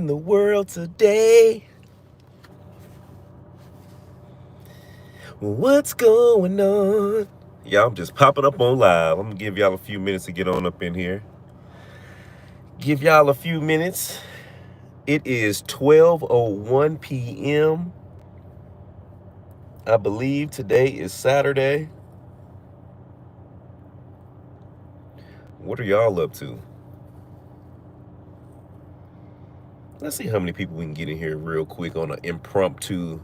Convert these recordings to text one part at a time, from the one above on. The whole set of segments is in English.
the world today? What's going on? Yeah, I'm just popping up on live. I'm gonna give y'all a few minutes to get on up in here. Give y'all a few minutes. It is 12:01 p.m. I believe today is Saturday. What are y'all up to? Let's see how many people we can get in here real quick on an impromptu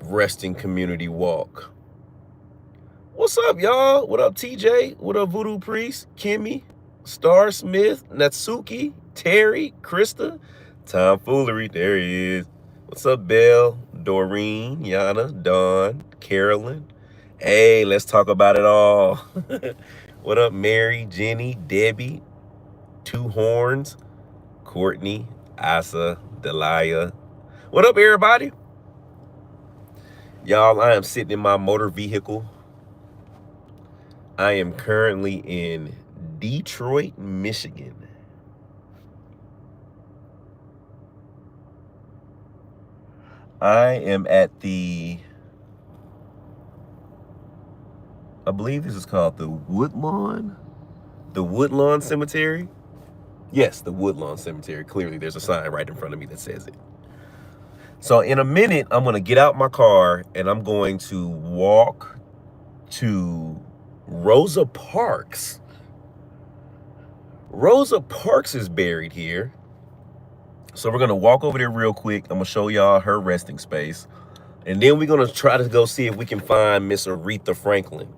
resting community walk. What's up, y'all? What up, TJ? What up, Voodoo Priest? Kimmy, Star Smith, Natsuki, Terry, Krista, Tomfoolery. There he is. What's up, Belle, Doreen, Yana, Dawn, Carolyn? Hey, let's talk about it all. What up, Mary, Jenny, Debbie, Two Horns, Courtney, Asa, Delia. What up, everybody? Y'all, I am sitting in my motor vehicle. I am currently in Detroit, Michigan. I am at I believe this is called the Woodlawn Cemetery. Yes, the Woodlawn Cemetery. Clearly, there's a sign right in front of me that says it. So in a minute, I'm going to get out my car and I'm going to walk to Rosa Parks. Rosa Parks is buried here. So we're going to walk over there real quick. I'm going to show y'all her resting space. And then we're going to try to go see if we can find Miss Aretha Franklin.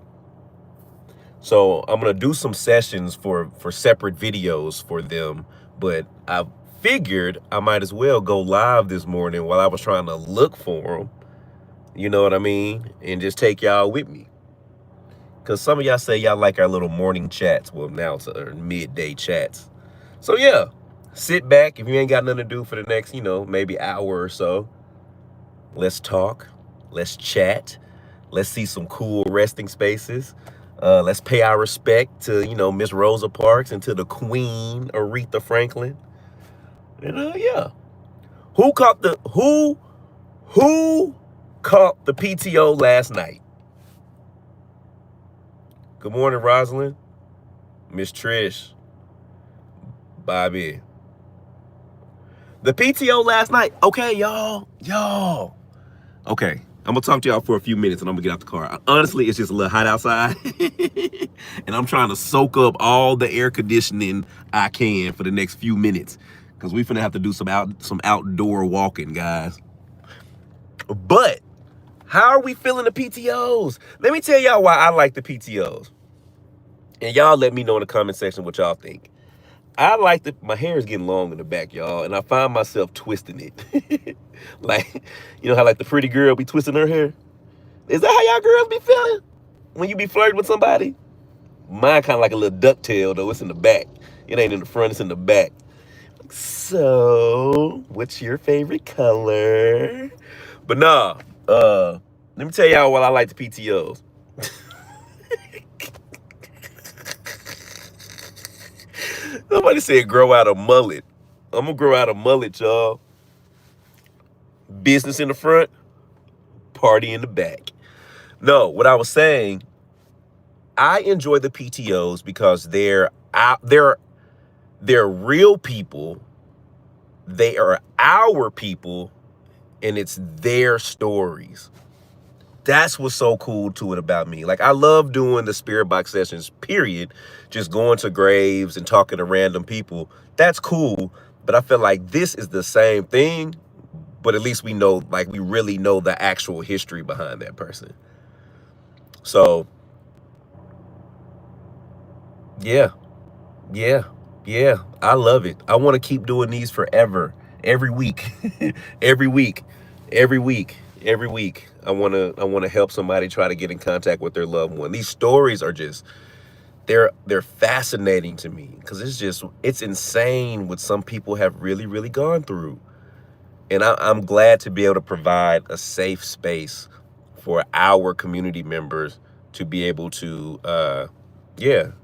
So I'm going to do some sessions for separate videos for them. But I figured I might as well go live this morning while I was trying to look for them. You know what I mean? And just take y'all with me. Because some of y'all say y'all like our little morning chats. Well, now it's our midday chats. So yeah, sit back. If you ain't got nothing to do for the next, maybe hour or so. Let's talk. Let's chat. Let's see some cool resting spaces. Let's pay our respect to, Miss Rosa Parks and to the Queen Aretha Franklin. And yeah. Who caught the PTO last night? Good morning, Rosalind. Miss Trish. Bobby. The PTO last night. Okay, y'all. Okay, I'm gonna talk to y'all for a few minutes and I'm gonna get out the car. Honestly, it's just a little hot outside. And I'm trying to soak up all the air conditioning I can for the next few minutes. Because we finna have to do some outdoor walking, guys. But how are we feeling the PTOs? Let me tell y'all why I like the PTOs. And y'all let me know in the comment section what y'all think. My hair is getting long in the back, y'all, and I find myself twisting it. Like, how like the pretty girl be twisting her hair? Is that how y'all girls be feeling when you be flirting with somebody? Mine kind of like a little ducktail, though. It's in the back. It ain't in the front, it's in the back. So, what's your favorite color? But nah, let me tell y'all why I like the PTOs. Somebody said grow out a mullet. I'm gonna grow out a mullet, y'all. Business in the front, party in the back. No, what I was saying, I enjoy the PTOs because they're real people. They are our people, and it's their stories. That's what's so cool to it about me. Like, I love doing the spirit box sessions, period. Just going to graves and talking to random people. That's cool. But I feel like this is the same thing, but at least we know, like, we really know the actual history behind that person. So, yeah. I love it. I want to keep doing these forever. Every week. Every week. I want to help somebody try to get in contact with their loved one. These stories are just, they're fascinating to me because it's insane what some people have really, really gone through. And I'm glad to be able to provide a safe space for our community members to be able to,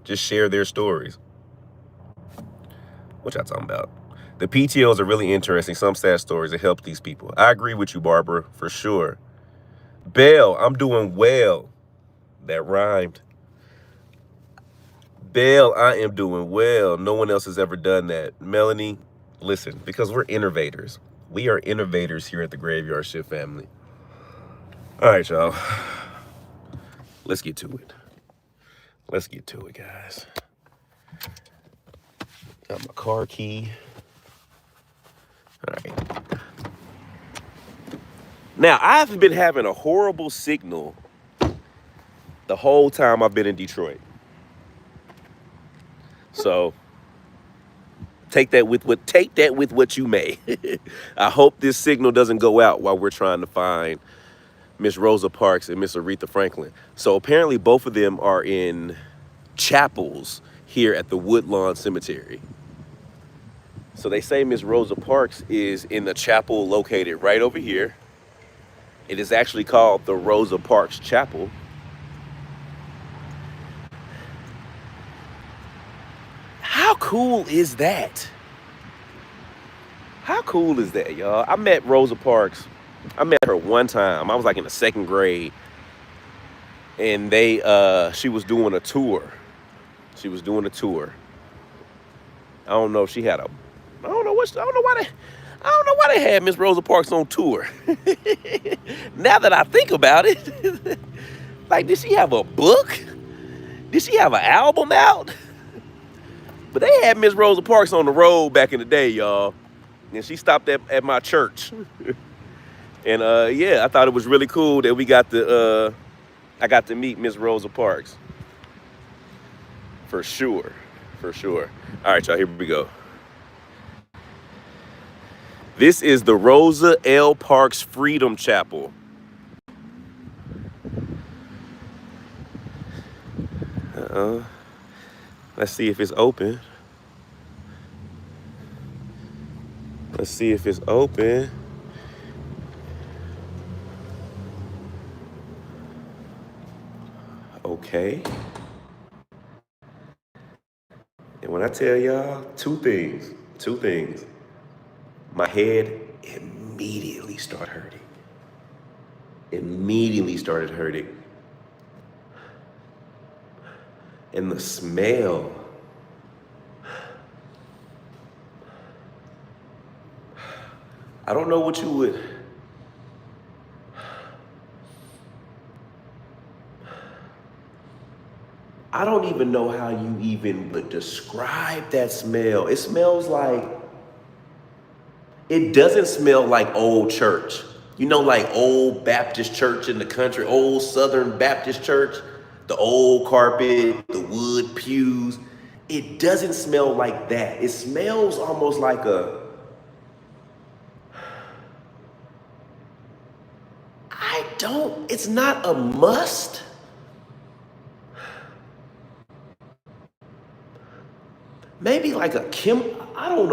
just share their stories. What y'all talking about? The PTOs are really interesting. Some sad stories that help these people. I agree with you, Barbara, for sure. Belle, I'm doing well. That rhymed. Belle, I am doing well. No one else has ever done that. Melanie, listen, because we're innovators. We are innovators here at the Graveyard Shift family. All right, y'all. Let's get to it. Let's get to it, guys. Got my car key. All right. Now, I've been having a horrible signal the whole time I've been in Detroit. So take that with what you may. I hope this signal doesn't go out while we're trying to find Miss Rosa Parks and Miss Aretha Franklin. So apparently both of them are in chapels here at the Woodlawn Cemetery. So they say Miss Rosa Parks is in the chapel located right over here. It is actually called the Rosa Parks Chapel. How cool is that? How cool is that, y'all? I met Rosa Parks. I met her one time. I was like in the 2nd grade. And she was doing a tour. She was doing a tour. I don't know if she had I don't know why they had Miss Rosa Parks on tour. Now that I think about it, like, did she have a book? Did she have an album out? But they had Miss Rosa Parks on the road back in the day, y'all. And she stopped at my church. And yeah, I thought it was really cool that I got to meet Miss Rosa Parks. For sure. For sure. All right, y'all, here we go. This is the Rosa L. Parks Freedom Chapel. Let's see if it's open. Let's see if it's open. Okay. And when I tell y'all two things, my head immediately started hurting. Immediately started hurting. And the smell. I don't know what you would. I don't even know how you even would describe that smell. It smells like, it doesn't smell like old church. You know, like old Baptist church in the country, old Southern Baptist church, the old carpet, the wood pews. It doesn't smell like that. It smells almost like it's not a must. Maybe like a chemical. I don't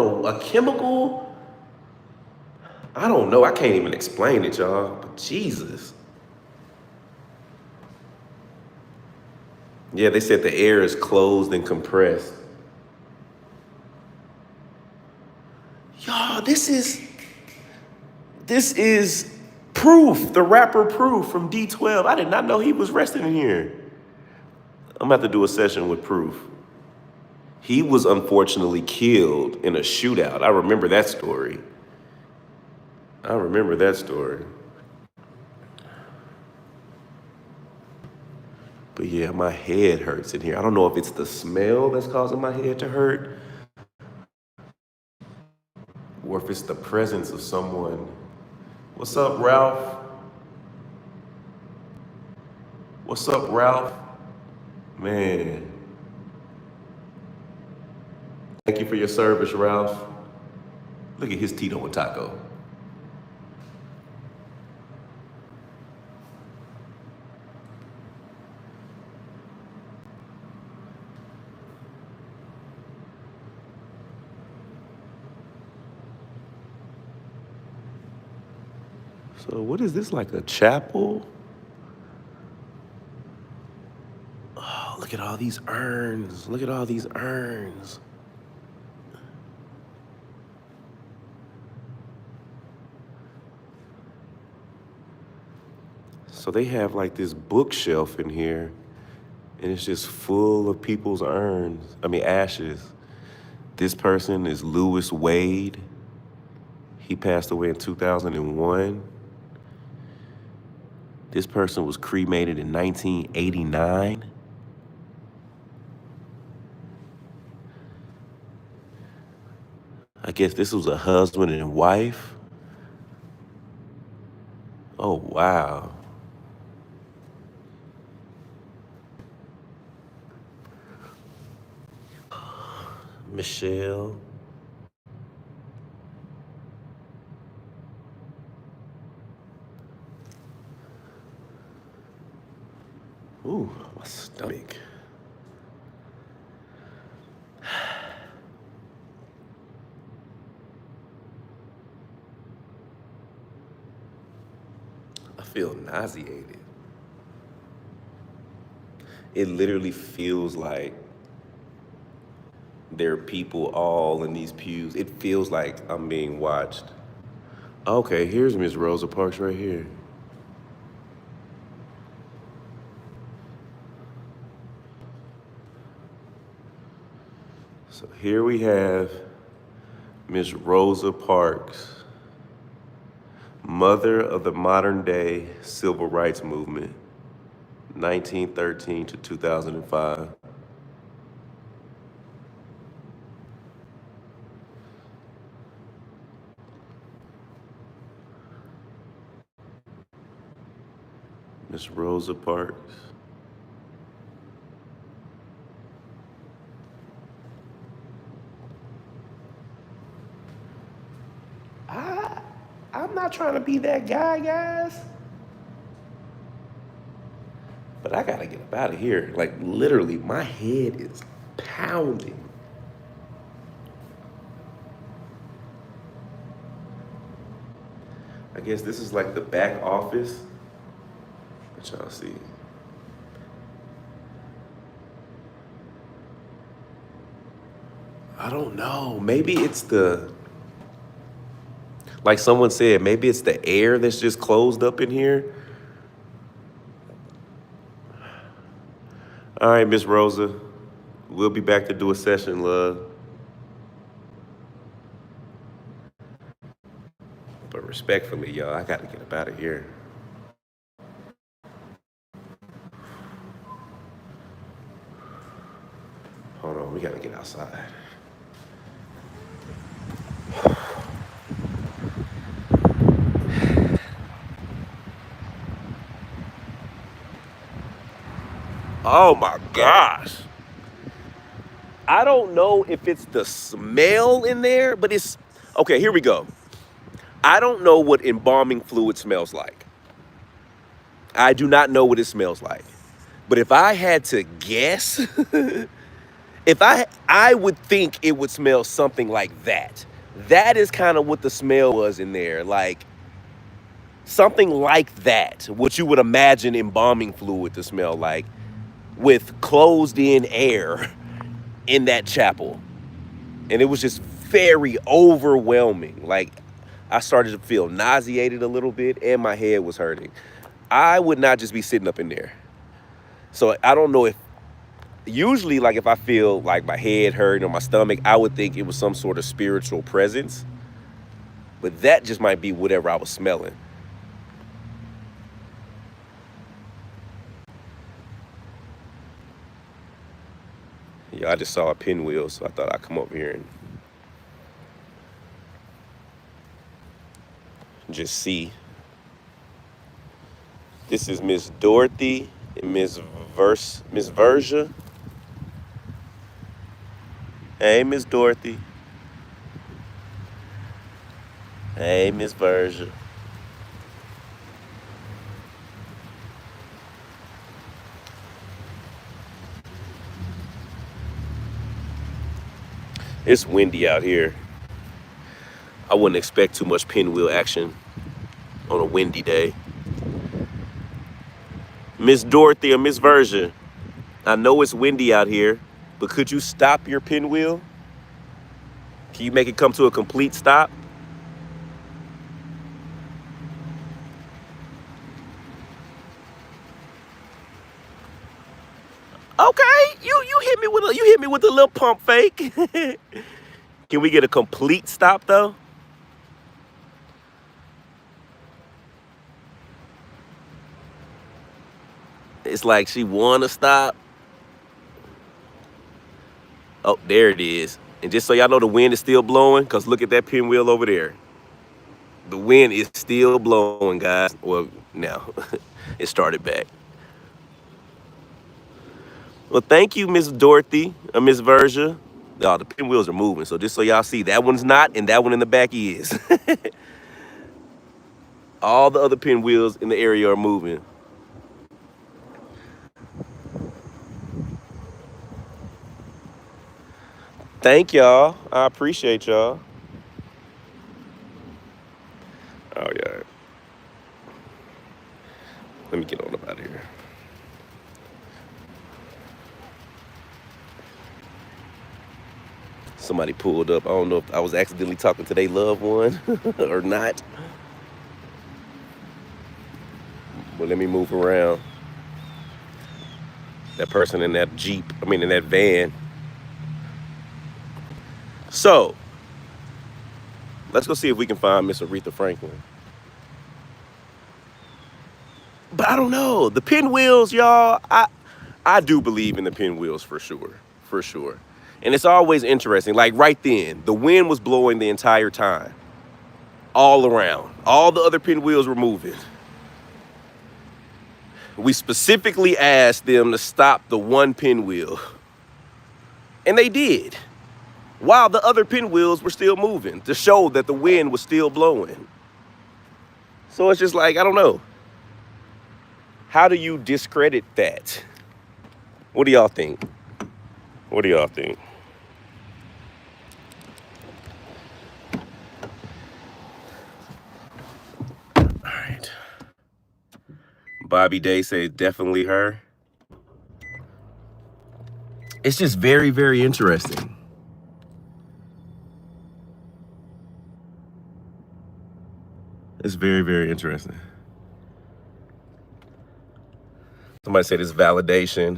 know. I can't even explain it, y'all. But Jesus. Yeah, they said the air is closed and compressed. Y'all, this is Proof, the rapper Proof from D12. I did not know he was resting in here. I'm about to do a session with Proof. He was unfortunately killed in a shootout. I remember that story. But yeah, my head hurts in here. I don't know if it's the smell that's causing my head to hurt, or if it's the presence of someone. What's up, Ralph? What's up, Ralph? Man. Thank you for your service, Ralph. Look at his Tito and Taco. So what is this, like a chapel? Oh, look at all these urns. Look at all these urns. So they have like this bookshelf in here, and it's just full of people's ashes. This person is Lewis Wade. He passed away in 2001. This person was cremated in 1989. I guess this was a husband and wife. Oh, wow. Michelle. Ooh, my stomach. I feel nauseated. It literally feels like there are people all in these pews. It feels like I'm being watched. Okay, here's Miss Rosa Parks right here. So here we have Miss Rosa Parks, mother of the modern day civil rights movement, 1913 to 2005. Miss Rosa Parks. I'm not trying to be that guy, guys. But I gotta get up out of here. Like literally, my head is pounding. I guess this is like the back office. Let y'all see. I don't know. Maybe it's like someone said, maybe it's the air that's just closed up in here. All right, Miss Rosa. We'll be back to do a session, love. But respectfully, y'all, I gotta get up out of here. Hold on, we gotta get outside. Oh my gosh. I don't know if it's the smell in there, but it's, okay, here we go. I don't know what embalming fluid smells like. I do not know what it smells like. But if I had to guess, I would think it would smell something like that. That is kind of what the smell was in there. Like something like that, what you would imagine embalming fluid to smell like, with closed in air in that chapel. And it was just very overwhelming. Like I started to feel nauseated a little bit and my head was hurting. I would not just be sitting up in there. So I don't know if, usually like if I feel like my head hurting or my stomach, I would think it was some sort of spiritual presence. But that just might be whatever I was smelling. Yeah, I just saw a pinwheel, so I thought I'd come over here and just see. This is Miss Dorothy and Miss Versia. Hey, Miss Dorothy. Hey, Miss Versia. It's windy out here. I wouldn't expect too much pinwheel action on a windy day. Miss Dorothy or Miss Versia, I know it's windy out here, but could you stop your pinwheel? Can you make it come to a complete stop? Okay, you hit me with a little pump fake. Can we get a complete stop though? It's like she wanna stop. Oh, there it is. And just so y'all know, the wind is still blowing, because look at that pinwheel over there. The wind is still blowing, guys. Well, now, it started back. Well, thank you, Miss Dorothy, Miss Versia. Oh, the pinwheels are moving, so just so y'all see, that one's not, and that one in the back is. All the other pinwheels in the area are moving. Thank y'all. I appreciate y'all. Oh, yeah. Let me get on up out of here. Somebody pulled up. I don't know if I was accidentally talking to their loved one or not. But let me move around. That person in that Jeep, in that van. So, let's go see if we can find Miss Aretha Franklin. But I don't know. The pinwheels, y'all, I do believe in the pinwheels for sure. For sure. And it's always interesting. Like right then, the wind was blowing the entire time. All around. All the other pinwheels were moving. We specifically asked them to stop the one pinwheel. And they did. While the other pinwheels were still moving, to show that the wind was still blowing. So it's just like, I don't know. How do you discredit that? What do y'all think? What do y'all think? All right. Bobby Day said definitely her. It's just very, very interesting. It's very, very interesting. Somebody said it's validation.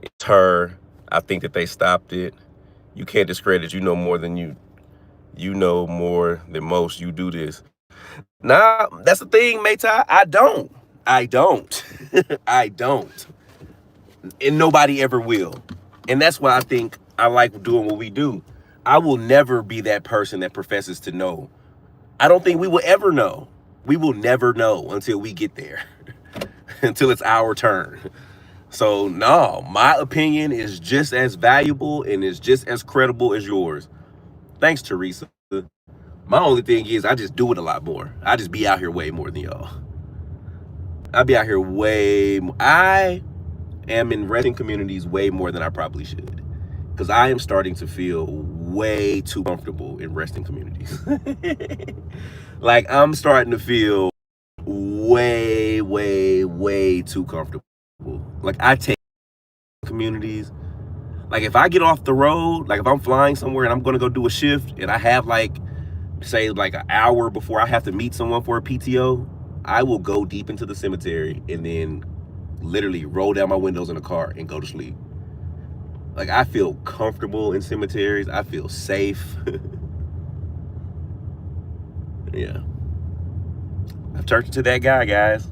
It's her. I think that they stopped it. You can't discredit. You know more than you know more than most. You do this. Nah, that's the thing, Maytai. I don't. I don't. And nobody ever will. And that's why I think I like doing what we do. I will never be that person that professes to know. I don't think we will ever know. We will never know until we get there. Until it's our turn. So, no, my opinion is just as valuable and is just as credible as yours. Thanks, Teresa. My only thing is I just do it a lot more. I just be out here way more than y'all. I be out here way more. I am in wrestling communities way more than I probably should. Because I am starting to feel way too comfortable in wrestling communities. Like, I'm starting to feel way, way, way too comfortable. Like, I take communities. Like, if I get off the road, like if I'm flying somewhere and I'm going to go do a shift and I have like, say like an hour before I have to meet someone for a PTO, I will go deep into the cemetery and then literally roll down my windows in a car and go to sleep. Like, I feel comfortable in cemeteries. I feel safe. Yeah. I've turned into that guy, guys.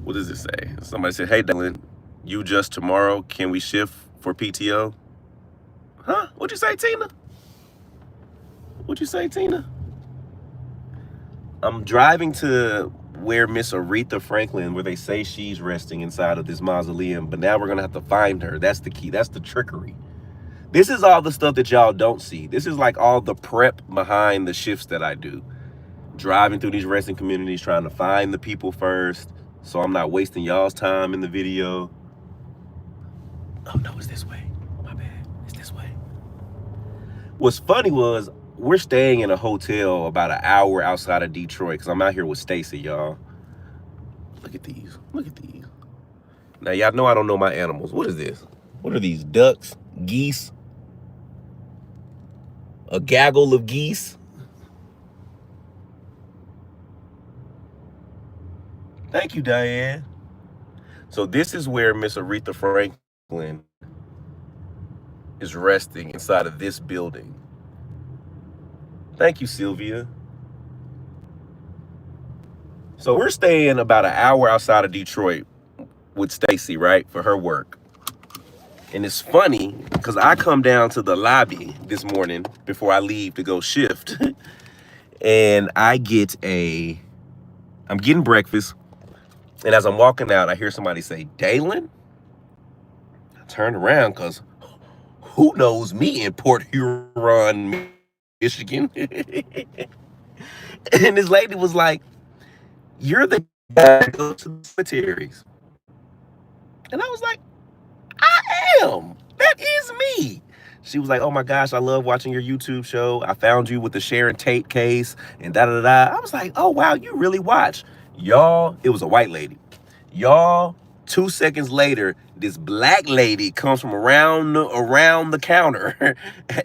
What does it say? Somebody said, hey, Dalen, you just tomorrow, can we shift for PTO? Huh? What'd you say, Tina? What'd you say, Tina? I'm driving to where Miss Aretha Franklin, where they say she's resting inside of this mausoleum, but now we're gonna have to find her. That's the key. That's the trickery. This is all the stuff that y'all don't see. This is like all the prep behind the shifts that I do. Driving through these resting communities, trying to find the people first, so I'm not wasting y'all's time in the video. Oh no, it's this way. My bad. It's this way. What's funny was we're staying in a hotel about an hour outside of Detroit because I'm out here with Stacy, y'all. Look at these. Look at these. Now, y'all know I don't know my animals. What is this? What are these? Ducks? Geese? A gaggle of geese? Thank you, Diane. So this is where Miss Aretha Franklin is resting inside of this building. Thank you, Sylvia. So we're staying about an hour outside of Detroit with Stacy, right, for her work. And it's funny because I come down to the lobby this morning before I leave to go shift, and I'm getting breakfast, and as I'm walking out, I hear somebody say, "Dalen?" I turned around because who knows me in Port Huron, Michigan? And this lady was like, "You're the guy that goes to the cemeteries." And I was like, "I am. That is me." She was like, "Oh my gosh, I love watching your YouTube show. I found you with the Sharon Tate case and da da da." I was like, "Oh wow, you really watch." Y'all, it was a white lady. Y'all, 2 seconds later, this black lady comes from around the counter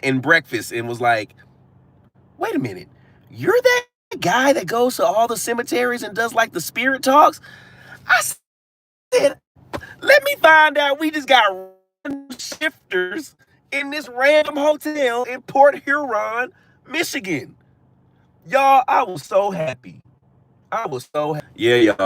in breakfast and was like, "Wait a minute, you're that guy that goes to all the cemeteries and does like the spirit talks?" I said, "Let me find out we just got shifters in this random hotel in Port Huron, Michigan." Y'all, I was so happy. Yeah, y'all.